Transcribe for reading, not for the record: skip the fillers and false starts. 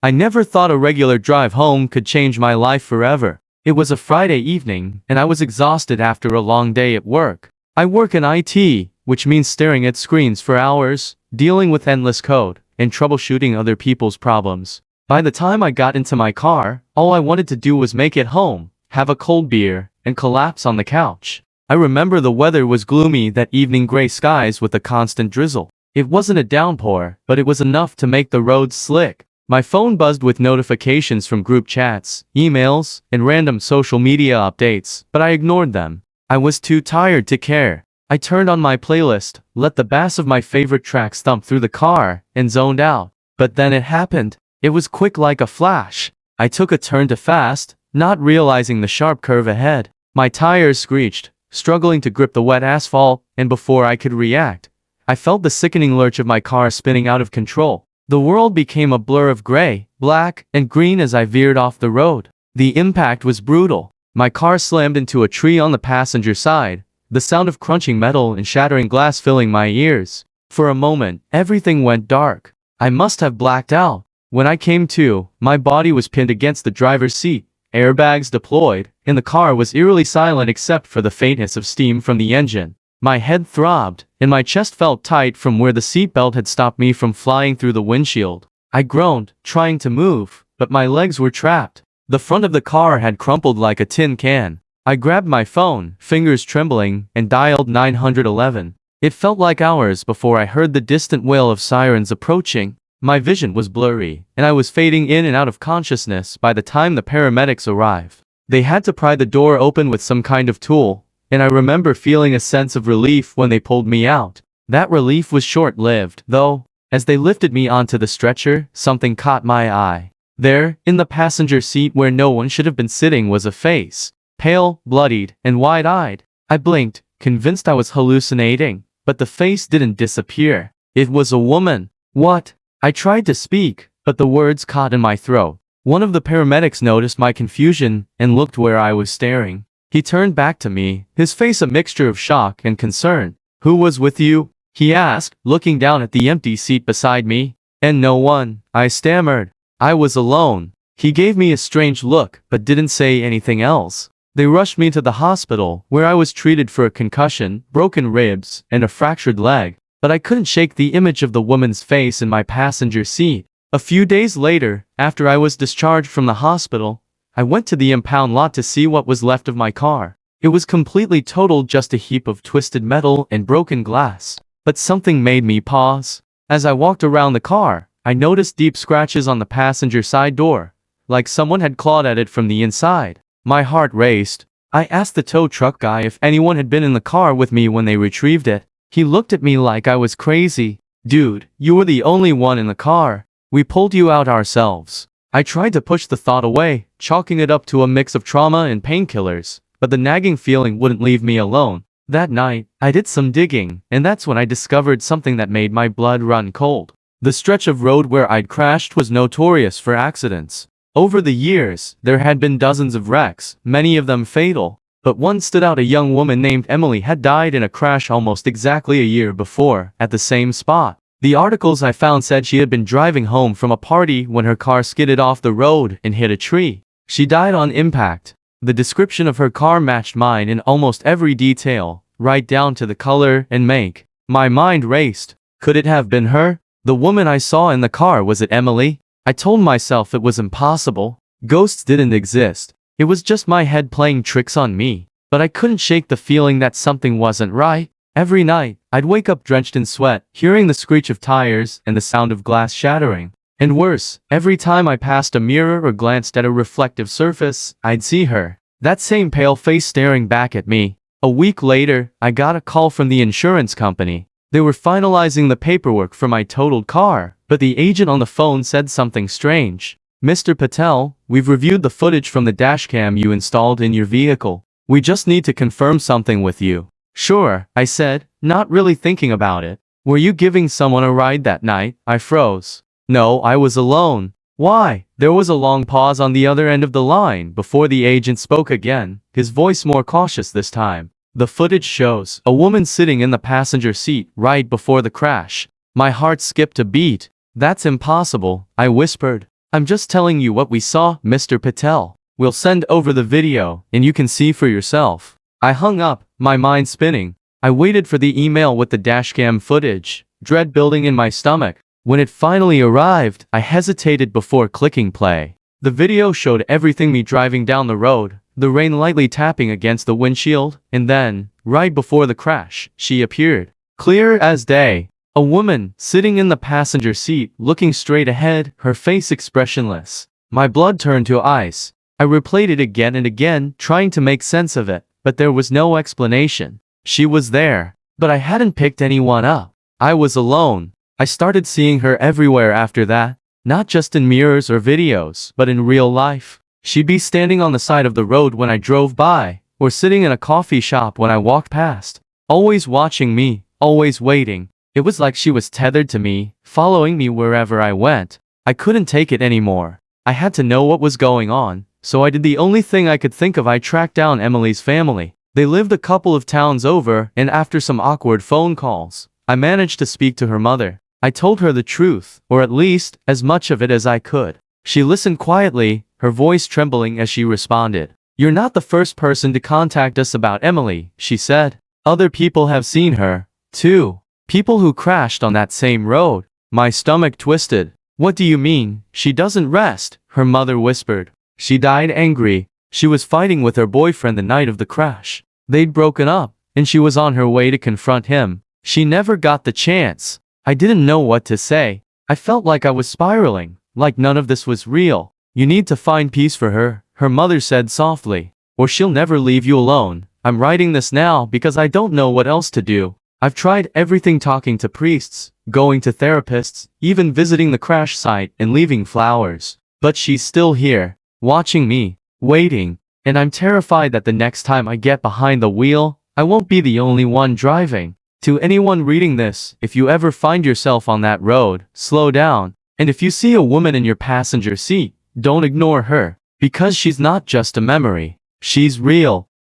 I never thought a regular drive home could change my life forever. It was a Friday evening, and I was exhausted after a long day at work. I work in IT, which means staring at screens for hours, dealing with endless code, and troubleshooting other people's problems. By the time I got into my car, all I wanted to do was make it home, have a cold beer, and collapse on the couch. I remember the weather was gloomy that evening, gray skies with a constant drizzle. It wasn't a downpour, but it was enough to make the roads slick. My phone buzzed with notifications from group chats, emails, and random social media updates, but I ignored them. I was too tired to care. I turned on my playlist, let the bass of my favorite tracks thump through the car, and zoned out. But then it happened. It was quick like a flash. I took a turn too fast, not realizing the sharp curve ahead. My tires screeched, struggling to grip the wet asphalt, and before I could react, I felt the sickening lurch of my car spinning out of control. The world became a blur of gray, black, and green as I veered off the road. The impact was brutal. My car slammed into a tree on the passenger side, the sound of crunching metal and shattering glass filling my ears. For a moment, everything went dark. I must have blacked out. When I came to, my body was pinned against the driver's seat, airbags deployed, and the car was eerily silent except for the faintness of steam from the engine. My head throbbed, and my chest felt tight from where the seatbelt had stopped me from flying through the windshield. I groaned, trying to move, but my legs were trapped. The front of the car had crumpled like a tin can. I grabbed my phone, fingers trembling, and dialed 911. It felt like hours before I heard the distant wail of sirens approaching. My vision was blurry, and I was fading in and out of consciousness by the time the paramedics arrived. They had to pry the door open with some kind of tool, and I remember feeling a sense of relief when they pulled me out. That relief was short-lived, though. As they lifted me onto the stretcher, something caught my eye. There, in the passenger seat where no one should have been sitting, was a face. Pale, bloodied, and wide-eyed. I blinked, convinced I was hallucinating, but the face didn't disappear. It was a woman. What? I tried to speak, but the words caught in my throat. One of the paramedics noticed my confusion and looked where I was staring. He turned back to me, his face a mixture of shock and concern. "Who was with you?" he asked, looking down at the empty seat beside me. "And no one," I stammered. "I was alone." He gave me a strange look, but didn't say anything else. They rushed me to the hospital, where I was treated for a concussion, broken ribs, and a fractured leg. But I couldn't shake the image of the woman's face in my passenger seat. A few days later, after I was discharged from the hospital, I went to the impound lot to see what was left of my car. It was completely totaled, just a heap of twisted metal and broken glass. But something made me pause. As I walked around the car, I noticed deep scratches on the passenger side door, like someone had clawed at it from the inside. My heart raced. I asked the tow truck guy if anyone had been in the car with me when they retrieved it. He looked at me like I was crazy. "Dude, you were the only one in the car. We pulled you out ourselves." I tried to push the thought away, chalking it up to a mix of trauma and painkillers, but the nagging feeling wouldn't leave me alone. That night, I did some digging, and that's when I discovered something that made my blood run cold. The stretch of road where I'd crashed was notorious for accidents. Over the years, there had been dozens of wrecks, many of them fatal. But one stood out. A young woman named Emily had died in a crash almost exactly a year before, at the same spot. The articles I found said she had been driving home from a party when her car skidded off the road and hit a tree. She died on impact. The description of her car matched mine in almost every detail, right down to the color and make. My mind raced. Could it have been her? The woman I saw in the car, was it Emily? I told myself it was impossible. Ghosts didn't exist. It was just my head playing tricks on me. But I couldn't shake the feeling that something wasn't right. Every night, I'd wake up drenched in sweat, hearing the screech of tires and the sound of glass shattering. And worse, every time I passed a mirror or glanced at a reflective surface, I'd see her. That same pale face staring back at me. A week later, I got a call from the insurance company. They were finalizing the paperwork for my totaled car, but the agent on the phone said something strange. "Mr. Patel, we've reviewed the footage from the dashcam you installed in your vehicle. We just need to confirm something with you." "Sure," I said, not really thinking about it. "Were you giving someone a ride that night?" I froze. "No, I was alone." "Why?" There was a long pause on the other end of the line before the agent spoke again, his voice more cautious this time. "The footage shows a woman sitting in the passenger seat right before the crash." My heart skipped a beat. "That's impossible," I whispered. I'm just telling you what we saw, Mr. Patel. We'll send over the video, and you can see for yourself. I hung up, my mind spinning. I waited for the email with the dashcam footage, dread building in my stomach. When it finally arrived, I hesitated before clicking play. The video showed everything: me driving down the road, the rain lightly tapping against the windshield, and then, right before the crash, she appeared. Clear as day. A woman, sitting in the passenger seat, looking straight ahead, her face expressionless. My blood turned to ice. I replayed it again and again, trying to make sense of it, but there was no explanation. She was there, but I hadn't picked anyone up. I was alone. I started seeing her everywhere after that, not just in mirrors or videos, but in real life. She'd be standing on the side of the road when I drove by, or sitting in a coffee shop when I walked past. Always watching me, always waiting. It was like she was tethered to me, following me wherever I went. I couldn't take it anymore. I had to know what was going on, so I did the only thing I could think of. I tracked down Emily's family. They lived a couple of towns over, and after some awkward phone calls, I managed to speak to her mother. I told her the truth, or at least, as much of it as I could. She listened quietly, her voice trembling as she responded. "You're not the first person to contact us about Emily," she said. "Other people have seen her, too. People who crashed on that same road." My stomach twisted. "What do you mean? She doesn't rest," her mother whispered. "She died angry. She was fighting with her boyfriend the night of the crash. They'd broken up, and she was on her way to confront him. She never got the chance." I didn't know what to say. I felt like I was spiraling, like none of this was real. "You need to find peace for her," her mother said softly, "or she'll never leave you alone. I'm writing this now because I don't know what else to do. I've tried everything: talking to priests, going to therapists, even visiting the crash site and leaving flowers. But she's still here, watching me, waiting, and I'm terrified that the next time I get behind the wheel, I won't be the only one driving." To anyone reading this, if you ever find yourself on that road, slow down. And if you see a woman in your passenger seat, don't ignore her, because she's not just a memory. She's real.